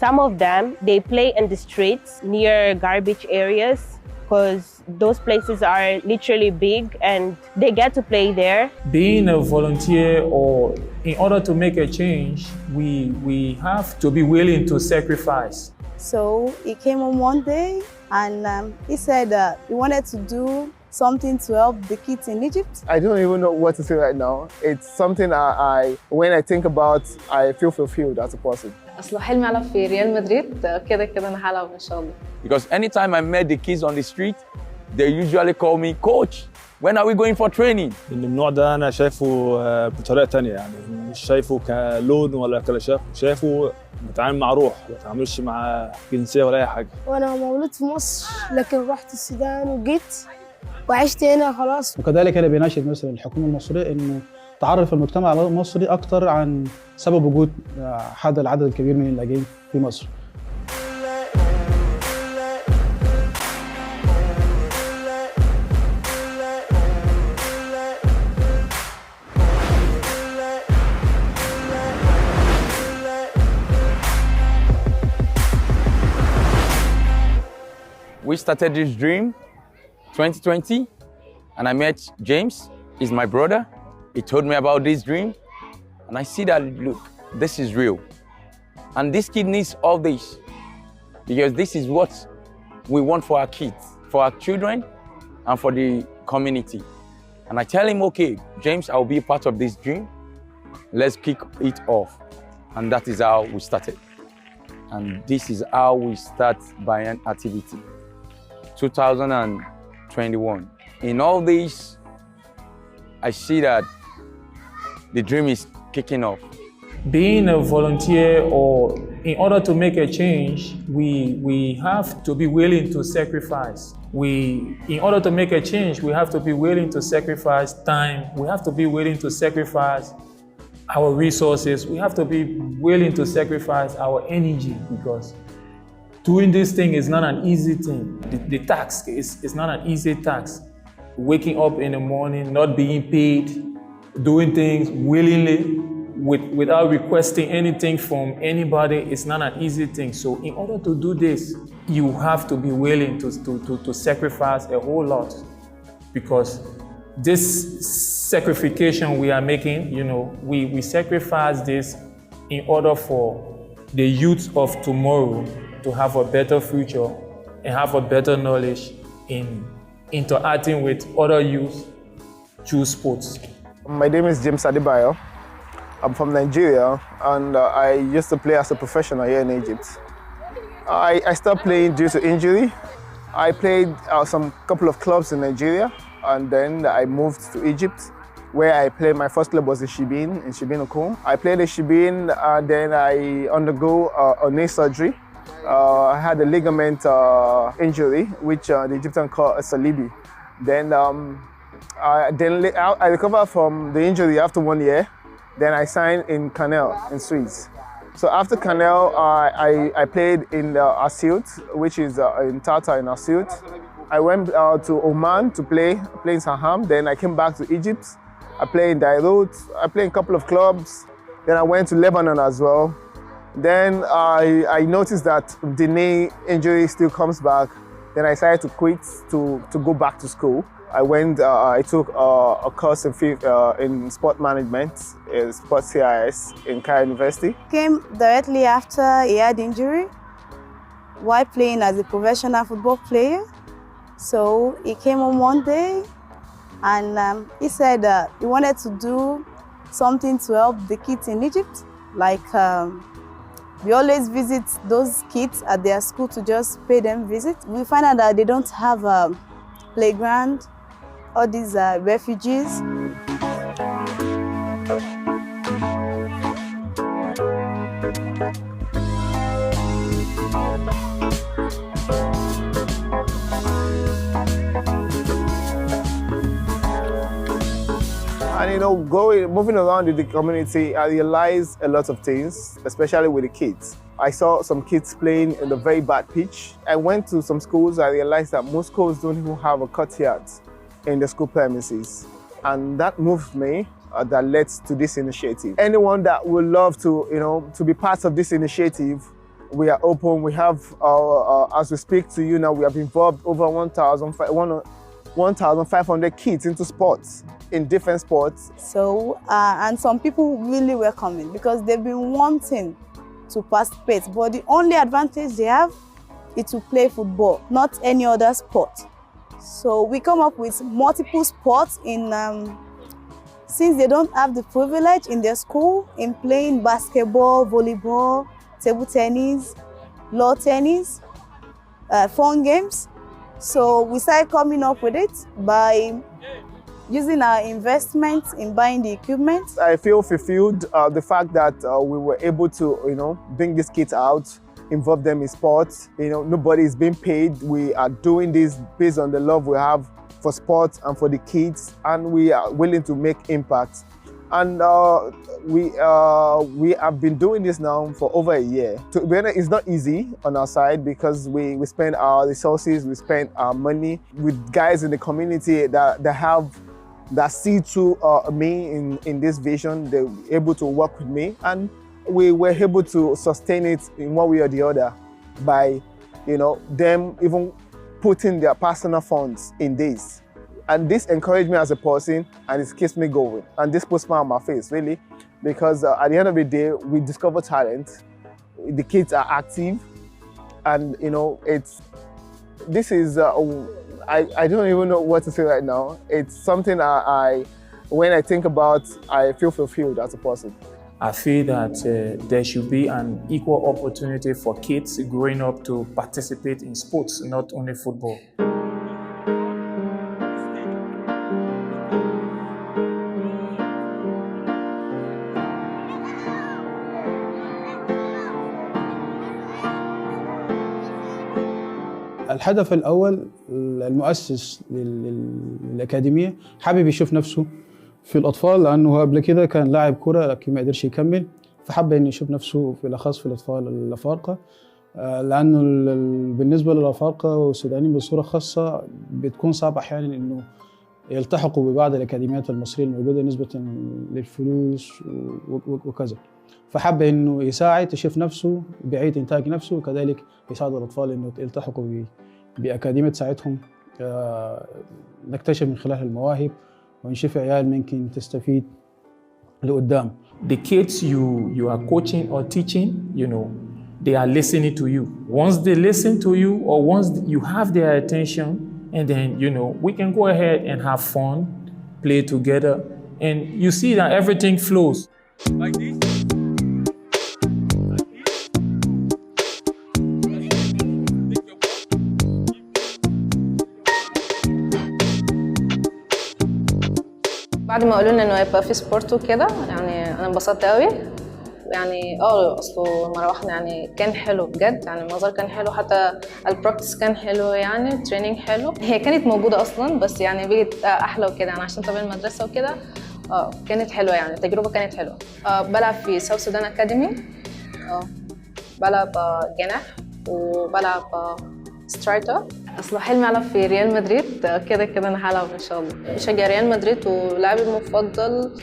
Some of them, they play in the streets near garbage areas because those places are literally big and they get to play there. Being a volunteer, or in order to make a change, we have to be willing to sacrifice. So he came on one day and he said he wanted to do something to help the kids in Egypt. I don't even know what to say right now. It's something when I think about, I feel fulfilled as a person. أصله حلمي ألعب في ريال مدريد كده كده أنا هلعب إن شاء الله. Because anytime I met the kids on the street, they usually call me, Coach, when are we going for training? النوع ده أنا شايفه بطريقة تانية، يعني مش شايفه كلون ولا كلاشاف، شايفه بتعامل مع روح، ما بتعاملش مع جنسية ولا أي حاجة. وأنا مولود في مصر لكن رحت السودان وجيت وعشت هنا خلاص. وكذلك أنا بيناشد مثلا الحكومة المصرية إنه تعرف المجتمع المصري أكثر عن سبب وجود هذا العدد الكبير من اللاجئين في مصر. We started this dream 2020, and I met James. He's my brother. He told me about this dream, and I see that, look, this is real. And this kid needs all this, because this is what we want for our kids, for our children, and for the community. And I tell him, okay, James, I'll be a part of this dream. Let's kick it off. And that is how we started. And this is how we start Bayine activity. 2021. In all this, I see that the dream is kicking off. Being a volunteer, or in order to make a change, we have to be willing to sacrifice. In order to make a change, we have to be willing to sacrifice time. We have to be willing to sacrifice our resources. We have to be willing to sacrifice our energy, because doing this thing is not an easy thing. The task is not an easy task. Waking up in the morning, not being paid, doing things willingly without requesting anything from anybody is not an easy thing. So in order to do this, you have to be willing to sacrifice a whole lot, because this sacrification we are making, we sacrifice this in order for the youth of tomorrow to have a better future and have a better knowledge in interacting with other youth through sports. My name is James Adebayo. I'm from Nigeria, and I used to play as a professional here in Egypt. I stopped playing due to injury. I played some couple of clubs in Nigeria, and then I moved to Egypt, where I played. My first club was in Shibin Okum. I played in Shibin, and then I undergo a knee surgery. I had a ligament injury, which the Egyptians call a salibi. Then I recovered from the injury after 1 year. Then I signed in Canal in Swiss. So after Canal, I played in Asyut, which is in Tata in Asyut. I went to Oman to play in Saham. Then I came back to Egypt. I played in Beirut. I played in a couple of clubs. Then I went to Lebanon as well. Then I noticed that the knee injury still comes back. Then I decided to quit to go back to school. I took a course in sport management, sports CIS in Cairo University. Came directly after he had injury while playing as a professional football player. So he came on one day and he said he wanted to do something to help the kids in Egypt. Like we always visit those kids at their school to just pay them visit. We find out that they don't have a playground. All these refugees. And moving around in the community, I realized a lot of things, especially with the kids. I saw some kids playing in the very bad pitch. I went to some schools. I realized that most schools don't even have a courtyard in the school premises. And that moved me, that led to this initiative. Anyone that would love to be part of this initiative, we are open. We have, as we speak to you now, we have involved over 1,500 kids into sports, in different sports. So, and some people really welcome it because they've been wanting to participate, but the only advantage they have is to play football, not any other sport. So we come up with multiple sports in, since they don't have the privilege in their school in playing basketball, volleyball, table tennis, lawn tennis, fun games. So we started coming up with it by using our investments in buying the equipment. I feel fulfilled the fact that we were able to, bring these kids out, involve them in sports. Nobody is being paid. We are doing this based on the love we have for sports and for the kids, and we are willing to make impact. And we have been doing this now for over a year. To be honest, it's not easy on our side because we spend our resources, we spend our money with guys in the community that see through me in this vision. They're able to work with me, and we were able to sustain it in one way or the other by, them even putting their personal funds in this. And this encouraged me as a person, and it keeps me going. And this puts smile on my face, really, because at the end of the day, we discover talent. The kids are active, and this is, I don't even know what to say right now. It's something when I think about, I feel fulfilled as a person. I feel that there should be an equal opportunity for kids growing up to participate in sports, not only football. الهدف الأول المؤسس للأكاديمية حابب يشوف نفسه في الأطفال، لأنه قبل كده كان لاعب كرة لكن ما قدرش يكمل، فحب إنه يشوف نفسه في الأخص في الأطفال الأفارقة، لأنه بالنسبة للأفارقة والسودانيين بصورة خاصة بتكون صعب أحياناً إنه يلتحقوا ببعض الأكاديميات المصرية الموجودة نسبة للفلوس وكذا. فحب إنه يساعد يشوف نفسه بيعيد إنتاج نفسه، وكذلك يساعد الأطفال إنه يلتحقوا بأكاديمية تساعدهم نكتشف من خلالها المواهب ونشوف عيال ممكن تستفيد لقدام. The kids you are coaching or teaching, they are listening to you. Once they listen to you, or once you have their attention, and then we can go ahead and have fun, play together, and you see that everything flows. Like this. بعد ما قالوا لنا انه هيبقى في سبورت وكده، يعني انا انبسطت قوي. يعني اصله مره واحده يعني كان حلو بجد، يعني المنظر كان حلو، حتى البراكتس كان حلو، يعني التريننج حلو. هي كانت موجوده اصلا بس يعني بقت احلى وكده، يعني عشان طبعا المدرسه وكده. كانت حلوه، يعني التجربه كانت حلوه. بلعب في ساوث سودان اكاديمي. بلعب جناح وبلعب سترايكر. اصل حلمي العب في ريال مدريد، كده انا هلعب ان شاء الله. بشجع ريال مدريد، ولاعبي المفضل